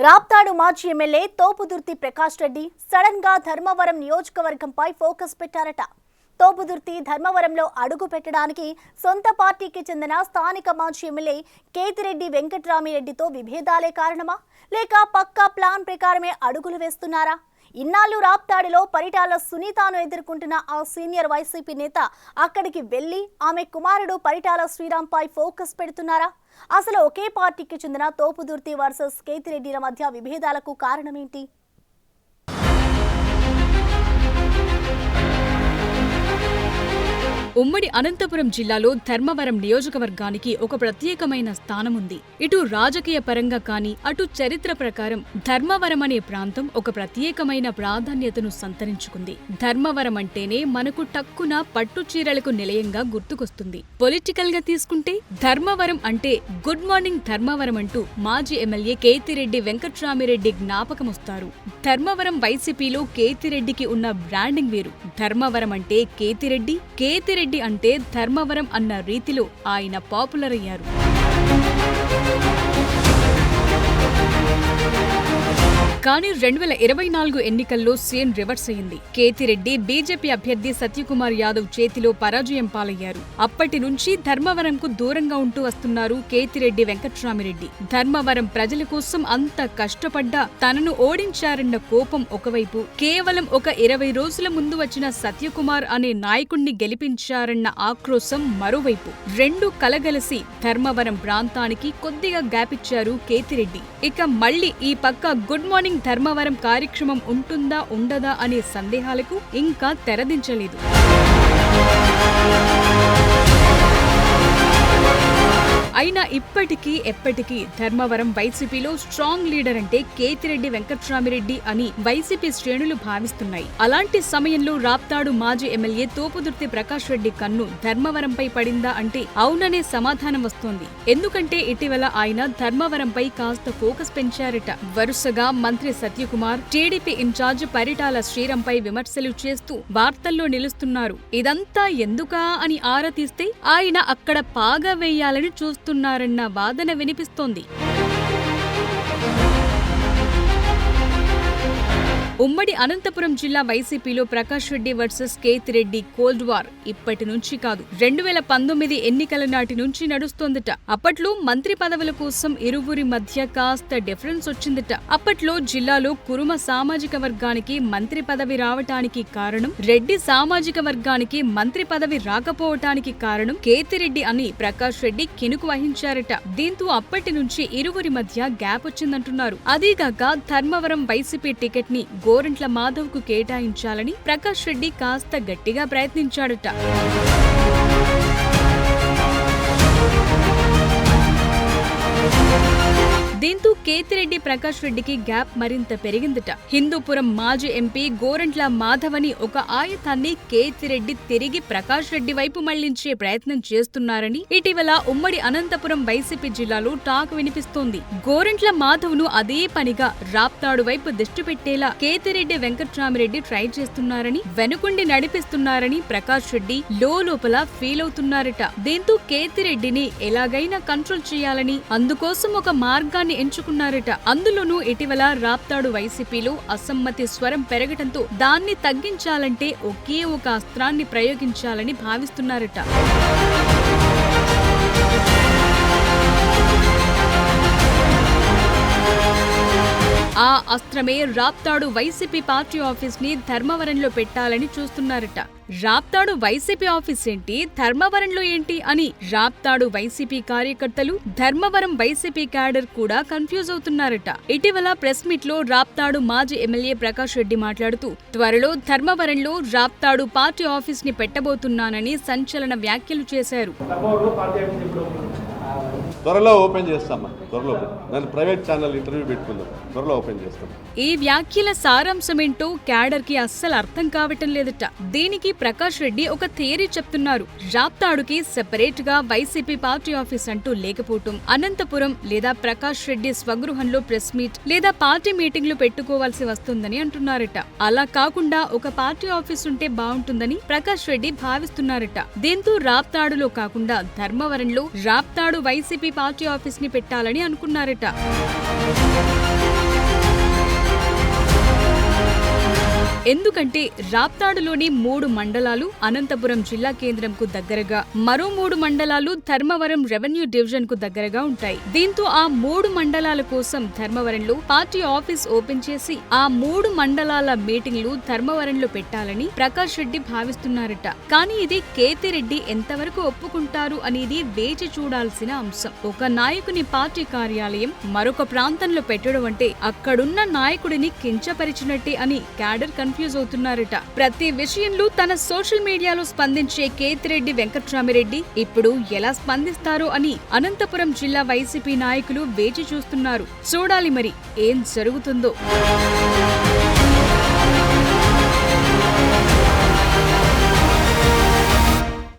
రాప్తాడు మాజీ MLA Thopudurthi Prakash Reddy sudden గా Dharmavaram నియోజకవర్గంపై focus పెట్టారట. తోపుదుర్తి ధర్మవరంలో అడుగు పెట్టడానికి సొంత పార్టీకి చెందిన స్థానిక మాజీ ఎమ్మెల్యే కేతిరెడ్డి వెంకట్రామిరెడ్డితో విభేదాలే కారణమా, లేక పక్కా ప్లాన్ ప్రకారమే అడుగులు వేస్తున్నారా? ఇన్నాళ్ళు రాప్తాడులో పరిటాల సునీతను ఎదుర్కొంటున్న ఆ సీనియర్ వైసీపీ నేత అక్కడికి వెళ్లి ఆమె కుమారుడు పరిటాల శ్రీరాంపై ఫోకస్ పెడుతున్నారా? అసలు ఒకే పార్టీకి చెందిన తోపుదుర్తి వర్సెస్ కేతిరెడ్డిల మధ్య విభేదాలకు కారణమేంటి? ఉమ్మడి అనంతపురం జిల్లాలో ధర్మవరం నియోజకవర్గానికి ఒక ప్రత్యేకమైన స్థానం ఉంది. ఇటు రాజకీయ పరంగా కానీ అటు చరిత్ర ప్రకారం ధర్మవరం అనే ప్రాంతం ఒక ప్రత్యేకమైన ప్రాధాన్యతను సంతరించుకుంది. ధర్మవరం అంటేనే మనకు టక్కున పట్టు చీరలకు నిలయంగా గుర్తుకొస్తుంది. పొలిటికల్ గా తీసుకుంటే ధర్మవరం అంటే గుడ్ మార్నింగ్ ధర్మవరం అంటూ మాజీ ఎమ్మెల్యే కేతిరెడ్డి వెంకట్రామిరెడ్డి జ్ఞాపకమొస్తారు. ధర్మవరం వైసీపీలో కేతిరెడ్డికి ఉన్న బ్రాండింగ్ వేరు. ధర్మవరం అంటే కేతిరెడ్డి, కేతిరెడ్డి అంటే ధర్మవరం అన్న రీతిలో ఆయన పాపులర్ అయ్యారు. కానీ 2024 ఎన్నికల్లో సీన్ రివర్స్ అయింది. కేతిరెడ్డి బీజేపీ అభ్యర్థి సత్యకుమార్ యాదవ్ చేతిలో పరాజయం పాలయ్యారు. అప్పటి నుంచి ధర్మవరంకు దూరంగా ఉంటూ వస్తున్నారు కేతిరెడ్డి వెంకట్రామిరెడ్డి. ధర్మవరం ప్రజల కోసం అంత కష్టపడ్డా తనను ఓడించారన్న కోపం ఒకవైపు, కేవలం ఒక 20 రోజుల ముందు వచ్చిన సత్యకుమార్ అనే నాయకుణ్ణి గెలిపించారన్న ఆక్రోశం మరోవైపు, రెండు కలగలిసి ధర్మవరం ప్రాంతానికి కొద్దిగా గ్యాప్ ఇచ్చారు కేతిరెడ్డి. ఇక మళ్లీ ఈ పక్క గుడ్ మార్నింగ్ ధర్మవరం కార్యక్రమం ఉంటుందా ఉండదా అనే సందేహాలకు ఇంకా తెరదించలేదు. అయినా ఇప్పటికీ ఎప్పటికీ ధర్మవరం వైసీపీలో స్ట్రాంగ్ లీడర్ అంటే కేతిరెడ్డి వెంకట్రామిరెడ్డి అని వైసీపీ శ్రేణులు భావిస్తున్నాయి. అలాంటి సమయంలో రాప్తాడు మాజీ ఎమ్మెల్యే తోపుదుర్తి ప్రకాష్ రెడ్డి కన్ను ధర్మవరంపై పడిందా అంటే అవుననే సమాధానం వస్తోంది. ఎందుకంటే ఇటీవల ఆయన ధర్మవరంపై కాస్త ఫోకస్ పెంచారట. వరుసగా మంత్రి సత్యకుమార్, టీడీపీ ఇన్ఛార్జ్ పరిటాల శ్రీరాంపై విమర్శలు చేస్తూ వార్తల్లో నిలుస్తున్నారు. ఇదంతా ఎందుకా అని ఆరా తీస్తే ఆయన అక్కడ పాగా వేయాలని చూస్తున్నారన్న వాదన వినిపిస్తోంది. ఉమ్మడి అనంతపురం జిల్లా వైసీపీలో Prakash Reddy versus Kethireddy cold war ఇప్పటి నుంచి కాదు, 2019 ఎన్నికల నాటి నుంచి నడుస్తోందట. అప్పట్లో మంత్రి పదవుల కోసం ఇరువురి మధ్య కాస్త డిఫరెన్స్ వచ్చిందట. అప్పట్లో జిల్లాలో కురుమ సామాజిక వర్గానికి మంత్రి పదవి రావటానికి కారణం, రెడ్డి సామాజిక వర్గానికి మంత్రి పదవి రాకపోవటానికి కారణం కేతిరెడ్డి అని ప్రకాష్ రెడ్డి కినుకు వహించారట. దీంతో అప్పటి నుంచి ఇరువురి మధ్య గ్యాప్ వచ్చిందంటున్నారు. అదీగాక ధర్మవరం వైసీపీ టికెట్ ని గోరంట్ల మాధవ్ కు కేటాయించాలని ప్రకాష్ రెడ్డి కాస్త గట్టిగా ప్రయత్నించాడట. దీంతో కేతిరెడ్డి ప్రకాష్ రెడ్డికి గ్యాప్ మరింత పెరిగిందట. హిందూపురం మాజీ ఎంపీ గోరంట్ల మాధవ్ అని ఒక ఆయుధాన్ని కేతిరెడ్డి తిరిగి ప్రకాష్ రెడ్డి వైపు మళ్లించే ప్రయత్నం చేస్తున్నారని ఇటీవల ఉమ్మడి అనంతపురం వైసీపీ జిల్లాలో టాక్ వినిపిస్తోంది. గోరంట్ల మాధవ్ ను అదే పనిగా రాప్తాడు వైపు దిష్టి పెట్టేలా కేతిరెడ్డి వెంకట్రామిరెడ్డి ట్రై చేస్తున్నారని, వెనుకుండి నడిపిస్తున్నారని ప్రకాష్ రెడ్డి లోపల ఫీల్ అవుతున్నారట. దీంతో కేతిరెడ్డిని ఎలాగైనా కంట్రోల్ చేయాలని అందుకోసం ఒక మార్గాన్ని ఎంచుకున్నారట. అందులోనూ ఇటీవల రాప్తాడు వైసీపీలో అసమ్మతి స్వరం పెరగటంతో దాన్ని తగ్గించాలంటే ఒకే ఒక అస్త్రాన్ని ప్రయోగించాలని భావిస్తున్నారట. ఆ అస్త్రమే రాప్తాడు వైసీపీ పార్టీ ఆఫీస్ ని ధర్మవరంలో పెట్టాలని చూస్తున్నారట. రాప్తాడు వైసీపీ ఆఫీస్ ఏంటి, ధర్మవరంలో ఏంటి అని రాప్తాడు వైసీపీ కార్యకర్తలు, ధర్మవరం వైసీపీ క్యాడర్ కూడా కన్ఫ్యూజ్ అవుతున్నారట. ఇటీవల ప్రెస్ మీట్ లో రాప్తాడు మాజీ ఎమ్మెల్యే ప్రకాష్ రెడ్డి మాట్లాడుతూ త్వరలో ధర్మవరంలో రాప్తాడు పార్టీ ఆఫీస్ ని పెట్టబోతున్నానని సంచలన వ్యాఖ్యలు చేశారు. త్వరలో ఓపెన్ చేస్తామా, త్వరలో నేను ప్రైవేట్ ఛానల్ ఇంటర్వ్యూ పెట్టుకుందాం, త్వరలో ఓపెన్ చేస్తాం. ఈ వ్యాఖ్యల సారాంశమేంటో క్యాడర్ కి అస్సలు అర్థం కావటం లేదట. దీనికి ప్రకాష్ రెడ్డి ఒక థియరీ చెప్తున్నారు. రాప్తాడుకి సెపరేట్ గా వైసీపీ పార్టీ ఆఫీస్ అంటూ లేకపోవటం, అనంతపురం లేదా ప్రకాష్ రెడ్డి స్వగృహంలో ప్రెస్ మీట్ లేదా పార్టీ మీటింగ్లు పెట్టుకోవాల్సి వస్తుందని అంటున్నారట. అలా కాకుండా ఒక పార్టీ ఆఫీస్ ఉంటే బాగుంటుందని ప్రకాష్ రెడ్డి భావిస్తున్నారట. దీంతో రాప్తాడులో కాకుండా ధర్మవరంలో రాప్తాడు వైసీపీ పార్టీ ఆఫీస్ ని పెట్టాలని అనుకున్నారట. ఎందుకంటే రాప్తాడులోని 3 మండలాలు అనంతపురం జిల్లా కేంద్రంకు దగ్గరగా, మరో 3 మండలాలు ధర్మవరం రెవెన్యూ డివిజన్ కు దగ్గరగా ఉంటాయి. దీంతో ఆ 3 మండలాల కోసం ధర్మవరంలో పార్టీ ఆఫీస్ ఓపెన్ చేసి ఆ 3 మండలాల మీటింగ్లు ధర్మవరంలో పెట్టాలని ప్రకాష్ రెడ్డి భావిస్తున్నారట. కానీ ఇది కేతిరెడ్డి ఎంతవరకు ఒప్పుకుంటారు అనేది వేచి చూడాల్సిన అంశం. ఒక నాయకుని పార్టీ కార్యాలయం మరొక ప్రాంతంలో పెట్టడం అంటే అక్కడున్న నాయకుడిని కించపరిచినట్టే అని క్యాడర్ కన్ఫ్యూజ్ అవుతున్నారట. ప్రతి విషయంలో తన సోషల్ మీడియాలో స్పందించే కేతిరెడ్డి వెంకట్రామిరెడ్డి ఇప్పుడు ఎలా స్పందిస్తారో అని అనంతపురం జిల్లా వైసీపీ నాయకులు వేచి చూస్తున్నారు. చూడాలి మరి ఏం జరుగుతుందో.